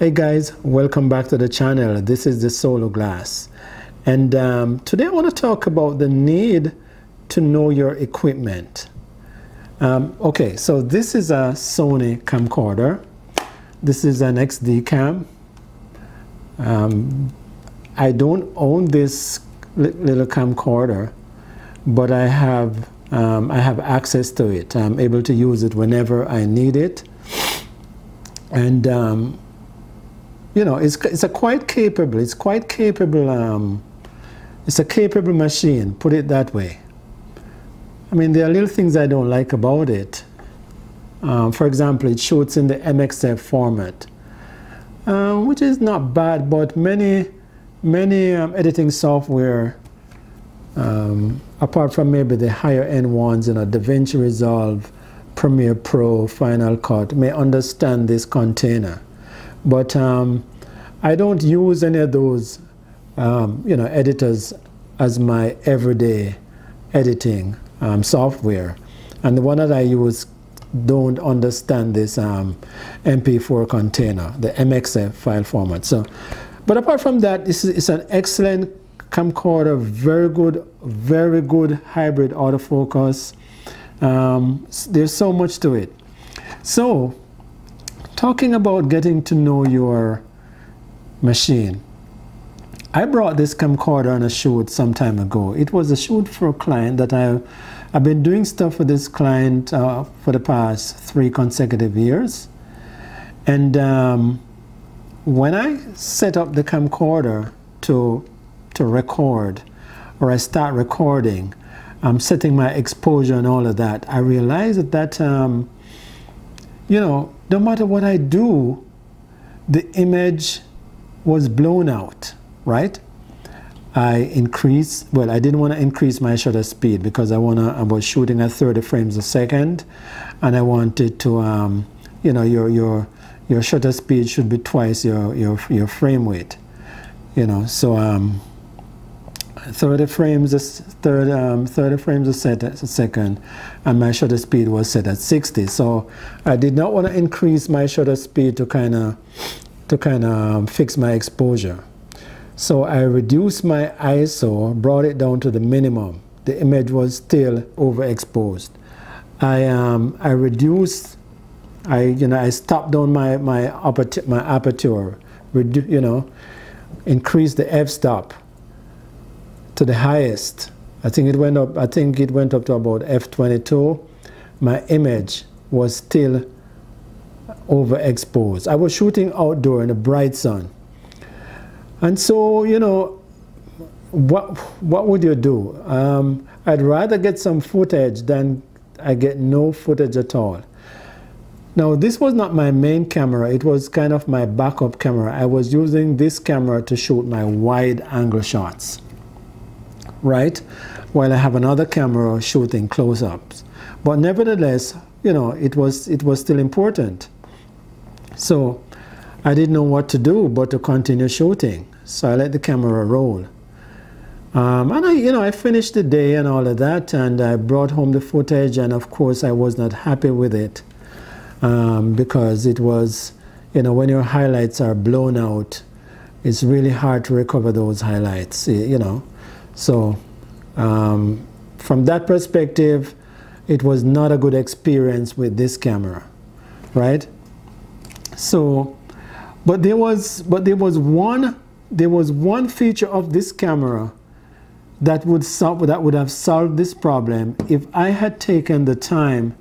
Hey guys, welcome back to the channel. This is the Solo Glass, and today I want to talk about the need to know your equipment. Okay, so this is a Sony camcorder. This is an XD cam. I don't own this little camcorder, but I have access to it. I'm able to use it whenever I need it, and you know, it's a quite capable. It's quite capable. It's a capable machine. Put it that way. I mean, there are little things I don't like about it. For example, it shoots in the MXF format, which is not bad. But many editing software, apart from maybe the higher end ones, you know, DaVinci Resolve, Premiere Pro, Final Cut, may understand this container. But I don't use any of those, you know, editors as my everyday editing software, and the one that I use don't understand this MP4 container, the MXF file format. So, but apart from that, it's an excellent camcorder, very good hybrid autofocus. There's so much to it. So, talking about getting to know your machine, I brought this camcorder on a shoot some time ago. It was a shoot for a client that I've been doing stuff for this client for the past 3 consecutive years. And when I set up the camcorder to record, or I start recording, I'm setting my exposure and all of that, I realized that you know, no matter what I do, the image was blown out, right? I didn't want to increase my shutter speed because I was shooting at 30 frames a second, and I wanted to, you know, your shutter speed should be twice your frame rate, you know. So 30 frames a second, and my shutter speed was set at 60. So I did not want to increase my shutter speed to kind of fix my exposure. So I reduced my ISO, brought it down to the minimum. The image was still overexposed. I stopped down my aperture, you know, increased the f-stop to the highest. I think it went up to about f22. My image was still overexposed. I was shooting outdoor in the bright sun. And so, you know, what would you do? I'd rather get some footage than I get no footage at all. Now, this was not my main camera. It was kind of my backup camera. I was using this camera to shoot my wide angle shots, right? While I have another camera shooting close-ups. But nevertheless, you know, it was still important. So I didn't know what to do but to continue shooting. So I let the camera roll. And I finished the day and all of that, and I brought home the footage, and of course I was not happy with it, because it was, you know, when your highlights are blown out, it's really hard to recover those highlights, you know. So from that perspective, it was not a good experience with this camera, right? So, but there was one feature of this camera that would have solved this problem if I had taken the time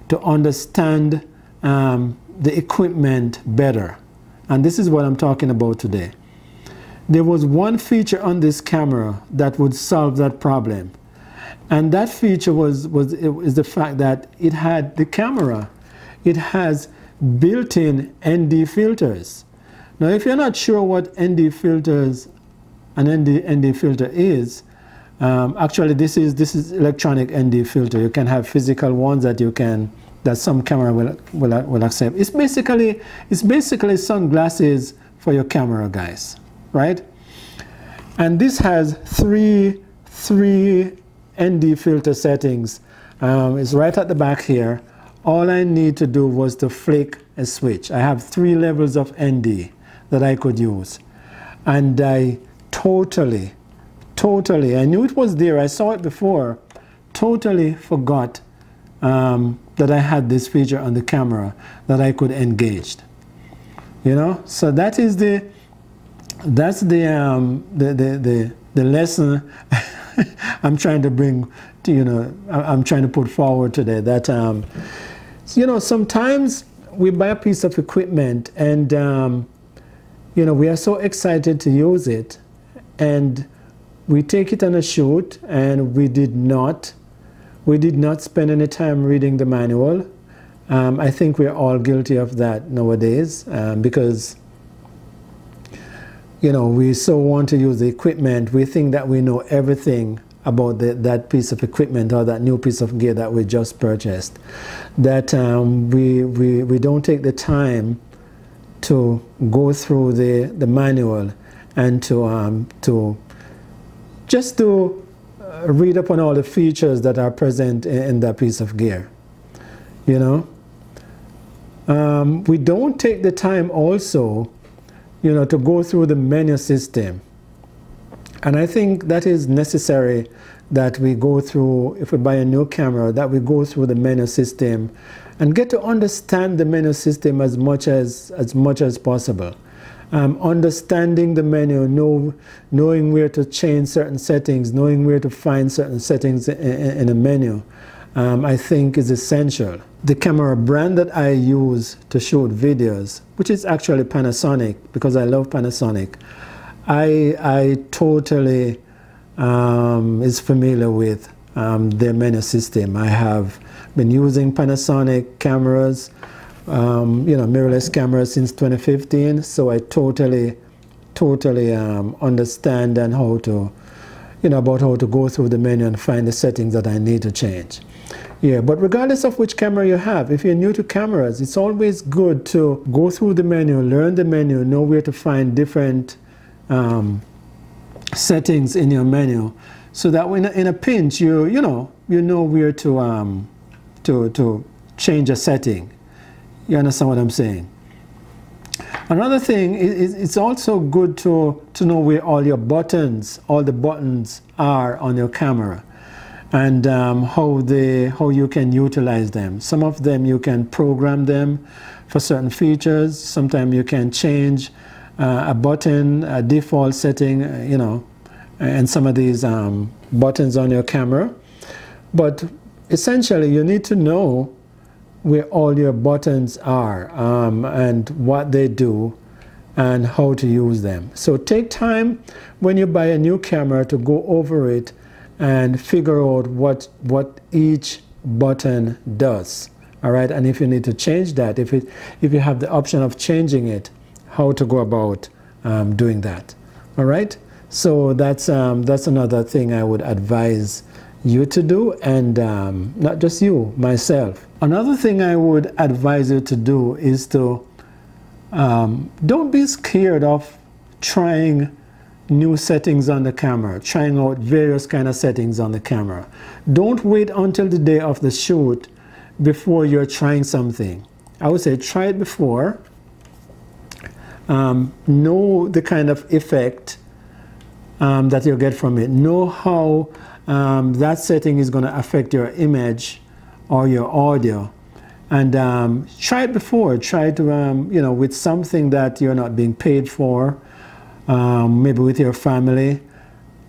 to understand the equipment better. And this is what I'm talking about today. There was one feature on this camera that would solve that problem, and that feature is the fact that it has built-in ND filters. Now, if you're not sure what ND filters, an ND filter is, actually this is electronic ND filter. You can have physical ones that some camera will accept. It's basically sunglasses for your camera, guys, right? And this has three ND filter settings. It's right at the back here. All I need to do was to flick a switch. I have 3 levels of ND. that I could use. And I totally, I knew it was there, I saw it before, totally forgot that I had this feature on the camera that I could engage. You know, so that's the lesson I'm trying to bring to, you know, I'm trying to put forward today, that you know, sometimes we buy a piece of equipment and you know, we are so excited to use it, and we take it on a shoot and we did not spend any time reading the manual. I think we're all guilty of that nowadays, because you know, we so want to use the equipment. We think that we know everything about that piece of equipment or that new piece of gear that we just purchased, that we don't take the time to go through the manual and to just to read up on all the features that are present in that piece of gear. You know, we don't take the time also, you know, to go through the menu system. And I think that is necessary, that we go through, if we buy a new camera, that we go through the menu system and get to understand the menu system as much as possible. Understanding the menu, knowing where to change certain settings, knowing where to find certain settings in a menu, I think is essential. The camera brand that I use to shoot videos, which is actually Panasonic, because I love Panasonic, I totally is familiar with their menu system. I have been using Panasonic cameras, you know, mirrorless cameras since 2015, so I totally understand and how to, you know, about how to go through the menu and find the settings that I need to change. Yeah, but regardless of which camera you have, if you're new to cameras, it's always good to go through the menu, learn the menu, know where to find different settings in your menu, so that when in a pinch you know where to change a setting. You understand what I'm saying? Another thing is it's also good to know where all your buttons, all the buttons are on your camera, and how you can utilize them. Some of them you can program them for certain features. Sometimes you can change a button, a default setting, you know, and some of these buttons on your camera. But essentially you need to know where all your buttons are, and what they do and how to use them. So take time when you buy a new camera to go over it and figure out what each button does. All right, and if you need to change that, if you have the option of changing it, how to go about doing that. All right, so that's another thing I would advise you to do, and not just you, myself. Another thing I would advise you to do is to don't be scared of trying new settings on the camera, trying out various kind of settings on the camera. Don't wait until the day of the shoot before you're trying something. I would say try it before. Know the kind of effect that you'll get from it. Know how that setting is going to affect your image or your audio, and try it before. Try to you know, with something that you're not being paid for, maybe with your family.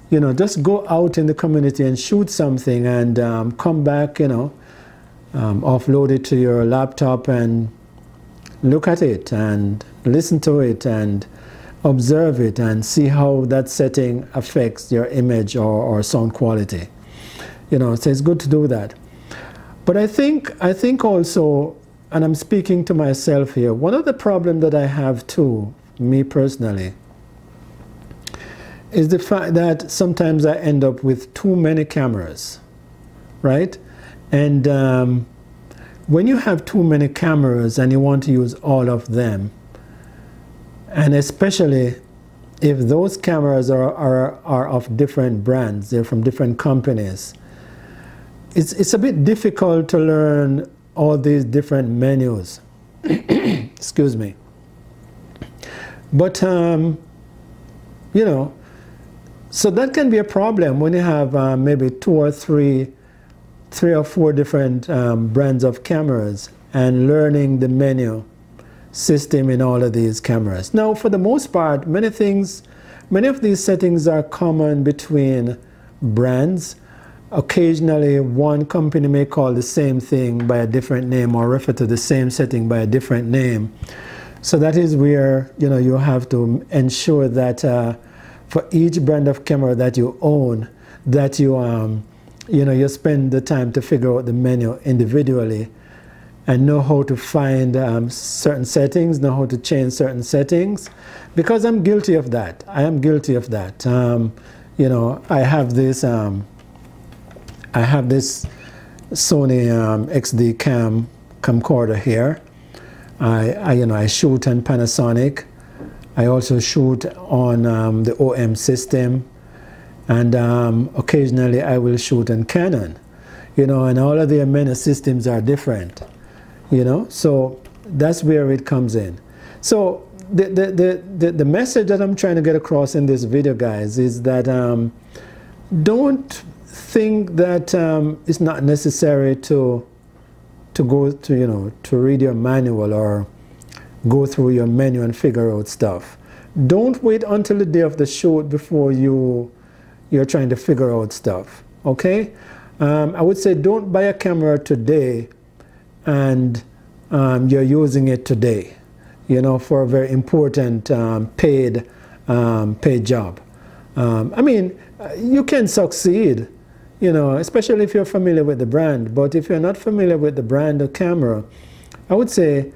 You know, just go out in the community and shoot something, and come back, you know, offload it to your laptop and look at it and listen to it and observe it and see how that setting affects your image or sound quality. You know, so it's good to do that. But I think also, and I'm speaking to myself here, one of the problems that I have too, me personally, is the fact that sometimes I end up with too many cameras, right? And when you have too many cameras and you want to use all of them, and especially if those cameras are of different brands, they're from different companies, it's a bit difficult to learn all these different menus. Excuse me. But, you know, so that can be a problem when you have maybe three or four different brands of cameras and learning the menu system in all of these cameras. Now, for the most part, many of these settings are common between brands. Occasionally, one company may call the same thing by a different name or refer to the same setting by a different name. So that is where, you know, you have to ensure that for each brand of camera that you own, that you know, you spend the time to figure out the menu individually and know how to find certain settings, know how to change certain settings, because I'm guilty of that. I am guilty of that. You know, I have this Sony XD camcorder here. I shoot on Panasonic. I also shoot on the OM system, and occasionally I will shoot on Canon. You know, and all of their menu systems are different. You know, so that's where it comes in. So the message that I'm trying to get across in this video, guys, is that don't think that it's not necessary to go to, you know, to read your manual or go through your menu and figure out stuff. Don't wait until the day of the shoot before you're trying to figure out stuff. Okay, I would say don't buy a camera today and you're using it today, you know, for a very important paid job. I mean, you can succeed, you know, especially if you're familiar with the brand. But if you're not familiar with the brand of camera, I would say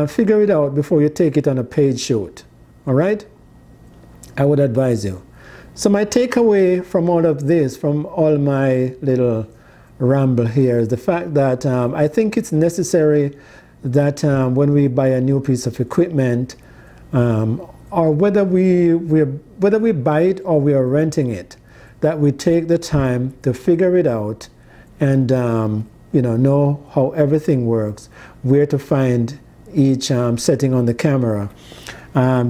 figure it out before you take it on a paid shoot. All right? I would advise you. So my takeaway from all of this, from all my little ramble here, is the fact that I think it's necessary that when we buy a new piece of equipment, or whether we buy it or we are renting it, that we take the time to figure it out and you know how everything works, where to find each setting on the camera,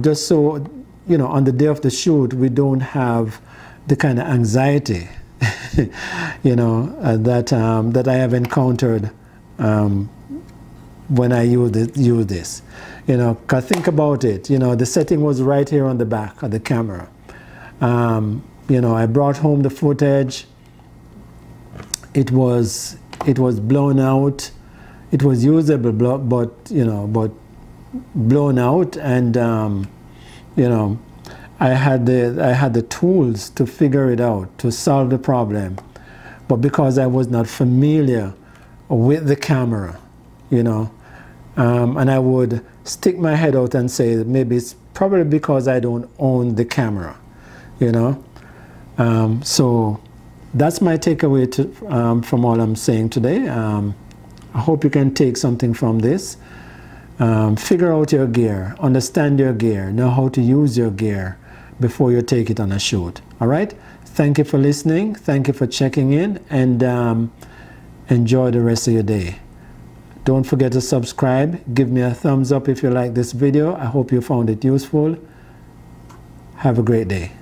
just so, you know, on the day of the shoot we don't have the kind of anxiety you know, that I have encountered when I use this. You know, 'cause think about it, you know, the setting was right here on the back of the camera. You know, I brought home the footage. It was blown out. It was usable, but you know, but blown out, and you know, I had the tools to figure it out, to solve the problem, but because I was not familiar with the camera, you know, and I would stick my head out and say that maybe it's probably because I don't own the camera, you know. So that's my takeaway from all I'm saying today. I hope you can take something from this. Figure out your gear, understand your gear, know how to use your gear before you take it on a shoot. All right? Thank you for listening. Thank you for checking in, and enjoy the rest of your day. Don't forget to subscribe. Give me a thumbs up if you like this video. I hope you found it useful. Have a great day.